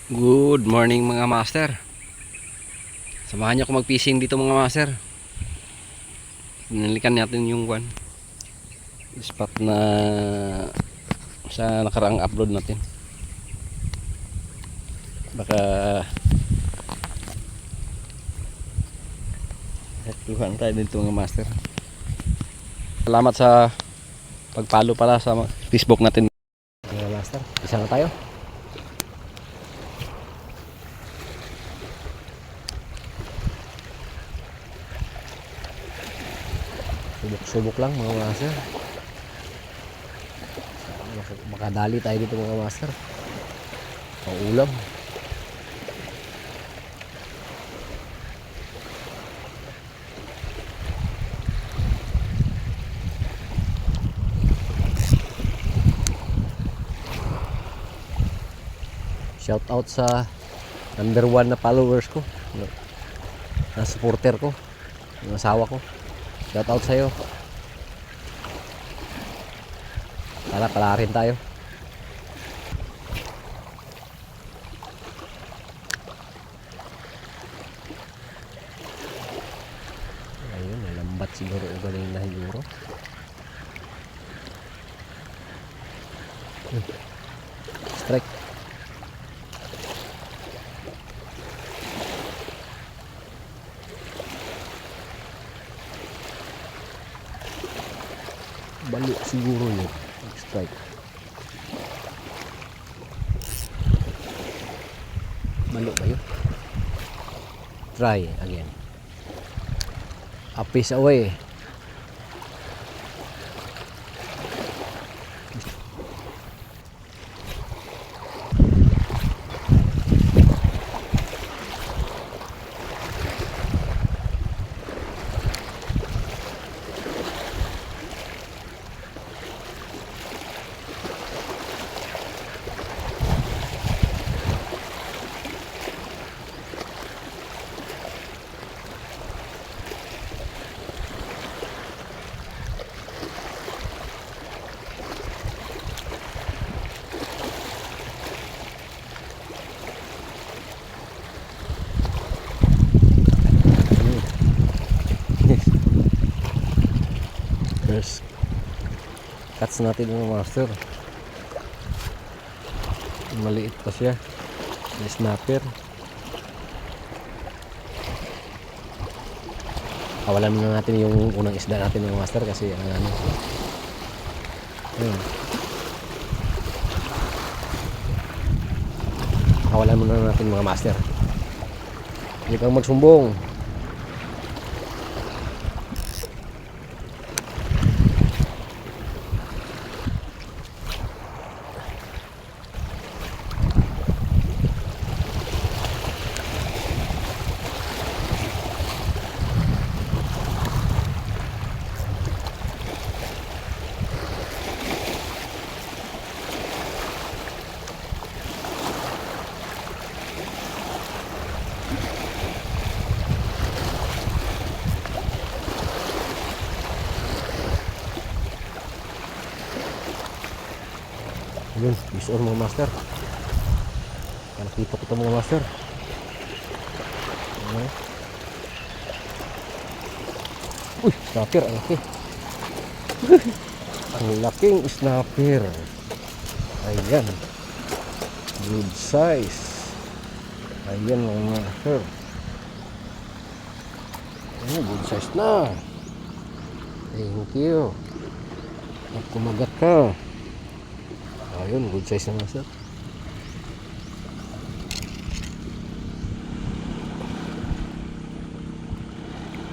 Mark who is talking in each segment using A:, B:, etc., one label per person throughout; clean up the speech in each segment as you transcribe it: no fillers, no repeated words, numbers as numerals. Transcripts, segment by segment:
A: Good morning mga master. Samahan niyo ako mag-fishing dito mga master. Nalikan natin yung spot na sa nakaraang upload natin. Baka luhan tayo dito mga master. Salamat sa pag-follow pala sa Facebook natin mga master. Isa na tayo. Subok-subok lang mga master. Makadali tayo dito mga master. Pang ulam. Shout out sa number 1 na followers ko, na supporter ko, yung asawa ko. Shout out sa'yo. Tara, palarin tayo. Ayun, nalambat siguro o galing na siguro. Strike. Bali siguro yun. Strike. Balo ba yun? Try again. A piece away. First cuts natin yung master. Maliit pa siya. May snapper. Kawalan muna natin yung unang isda natin ng master kasi ano. Ayun. Kawalan muna natin mga master. Hindi kang magsumbong. Yun, fish on mga master. Nakita ko ito mga master. Uy, snapper, ang laki. Ang laking snapper. Ayan. Good size. Ayan mga master. Ayan, good size na. Thank you. At kumagat ka. Ayun, good size na master.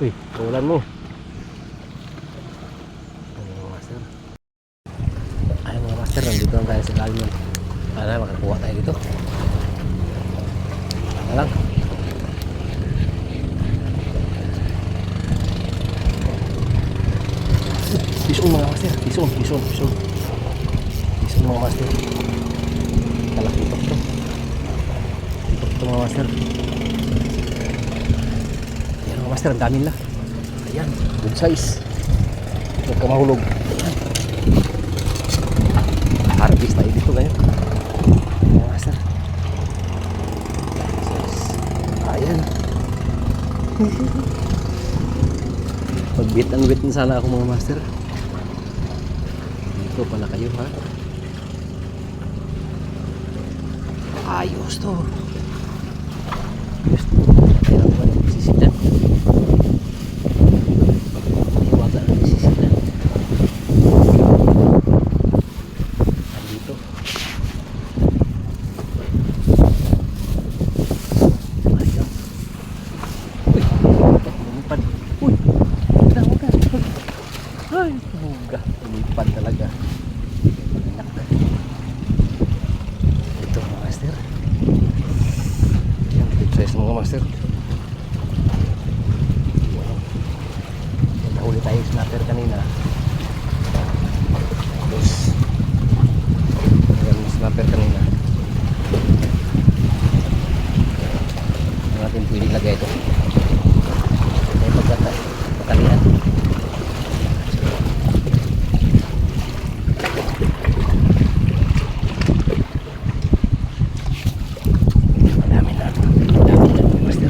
A: Uy, kawalan mo. Ayun mga master. Ayun mga master, nandito lang tayo sa lalim. Sana makakuha tayo dito. Sana lang. Bison mga master, bison. Mga master, talakitok to. Titok to mga master. Ayan mga master, ang dami nila. Ayan, good size. Huwag ka mahulog. Harvest tayo dito ganyan mga master. Pagbit ang bit na sana ako mga master. Dito pala kayo ha. Ayos to. Ayos to. Kailangan ko na sisidan. Iwaga na sisidan. Dito. Ayos. Uy. Lumipad. Uy. Huwag ka. Ay. Buga. Lumipad talaga. Anak na. Ito mga master. Yan. Good size mga master. Nahuli tayo yung snapper kanina. Tapos ayan yung snapper kanina. Hindi natin pwede lagay ito. May pagkatalian. Madami na master.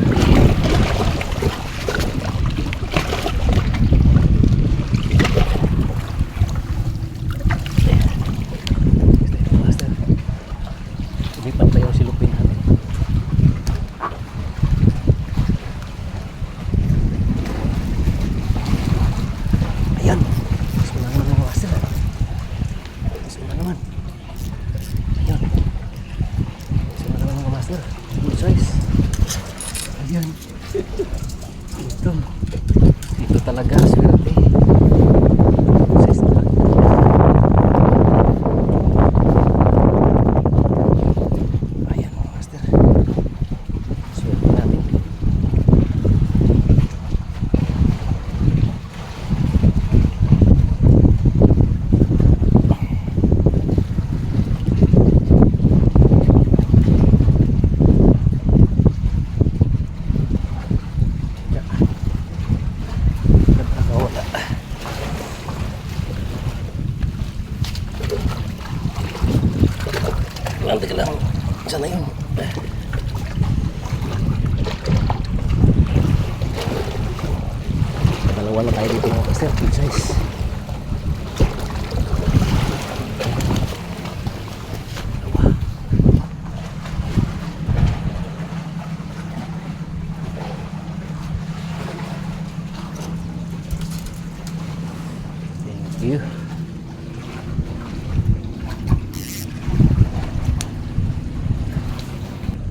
A: Master. Lipat pa yung silupin natin. Ayan. Mas wala naman mga master. Mas wala naman. Ayan. Mas wala naman mga master. Good size. Ayan. Ito. Ito talaga swerte. Good size talaga. Ayan mga master. Swerte natin. Nagkakawala. Nanti ka lang. Sana yun. Dalawa na tayo dito mga master. Good size. Thank you.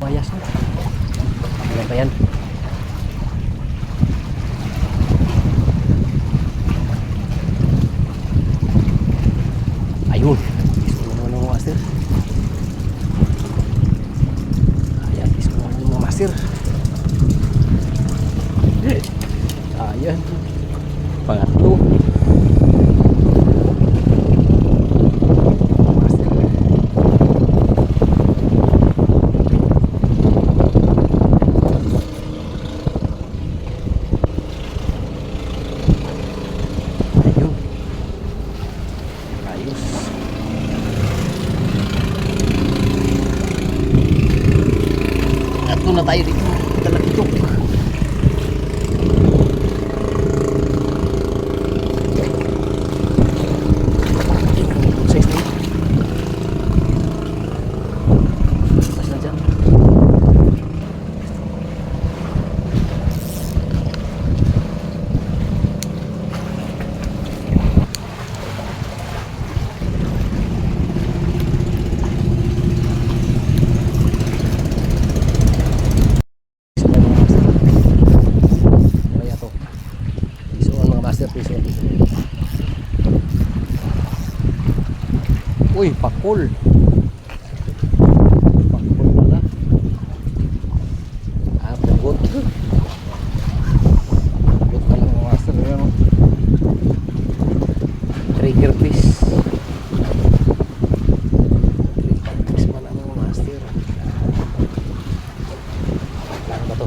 A: Mayas na. Ilan pa yan? Ayun. Isko naman ng mga master. Ayan. Isko naman ng mga master. Ayan. Pangatlo. Master. Ayun. Ayos. Ato na tayo dito. Talakitok. Size na yun. Mas na dyan. Kaya to. Piso ang mga master, piso. Uy, pakul. Pakul pala. Ah, pugot. Pugot pala mga master. Ayan, oh. Trigger fish. Trigger fish pala mga master. Ano ba to?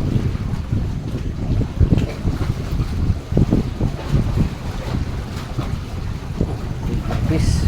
A: Trigger fish.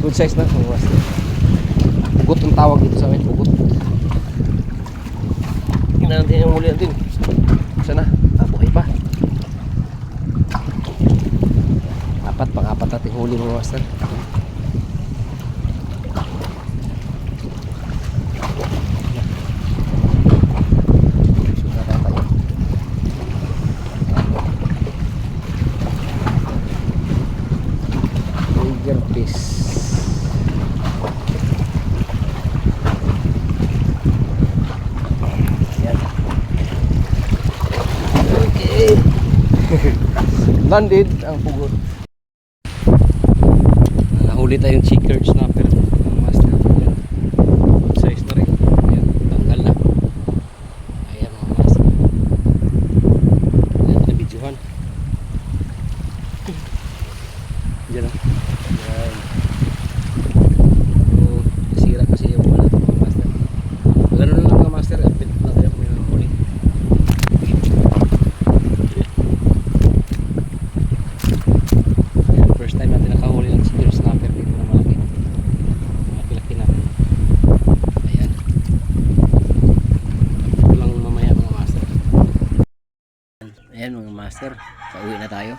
A: Good size na mga master. Pugot ang tawag dito sa amin, pugot. Tingnan natin yung huli natin. Sana, buhay pa. Pang-apat natin huli mga master. Suka na tayo. Tiger fish. Yan. Okay. Landed ang pugot. Nahuli tayong checkered snapper mga master. Ayan. Good size na rin. Ayan, tanggal na. Ayan mga master. Ayan na videohan. Diyan o. Ayan. So, nasira kasi yung wala ito mga master. Gano'n na lang mga master. Update na tayo kung may nahuli. Ayan, first time natin nakahuli ng checkered snapper dito na malaki. Malaki-laki natin. Ayan. Ito lang mamaya mga master. Ayan mga master. Pauwi na tayo.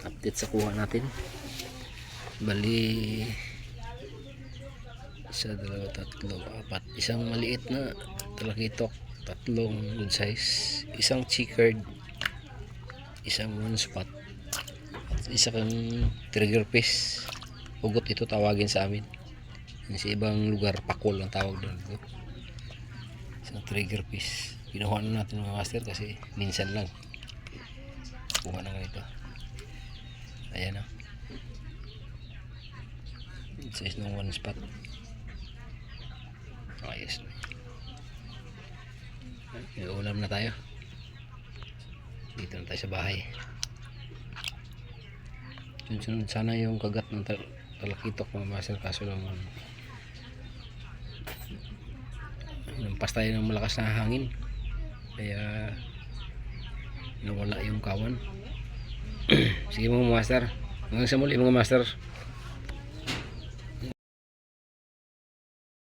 A: Update sa kuha natin. Bali 1, 2, 3, 4. Isang maliit na talakitok, 3 good size, isang checkered, isang one spot, isa kang trigger fish. Pugot ito tawagin sa amin. Sa ibang lugar pakol ang tawag doon. Isang trigger fish. Kinuha na natin mga master kasi minsan lang kuha na ganito. Ayan o. Size ng one spot. Ayos na. Ulam na tayo. Dito na tayo sa bahay. Sunod sana yung kagat ng talakitok mga master, kaso lang nampas tayo ng malakas na hangin kaya nawala yung kawan. Sige mga master, hanggang sa muli mga master.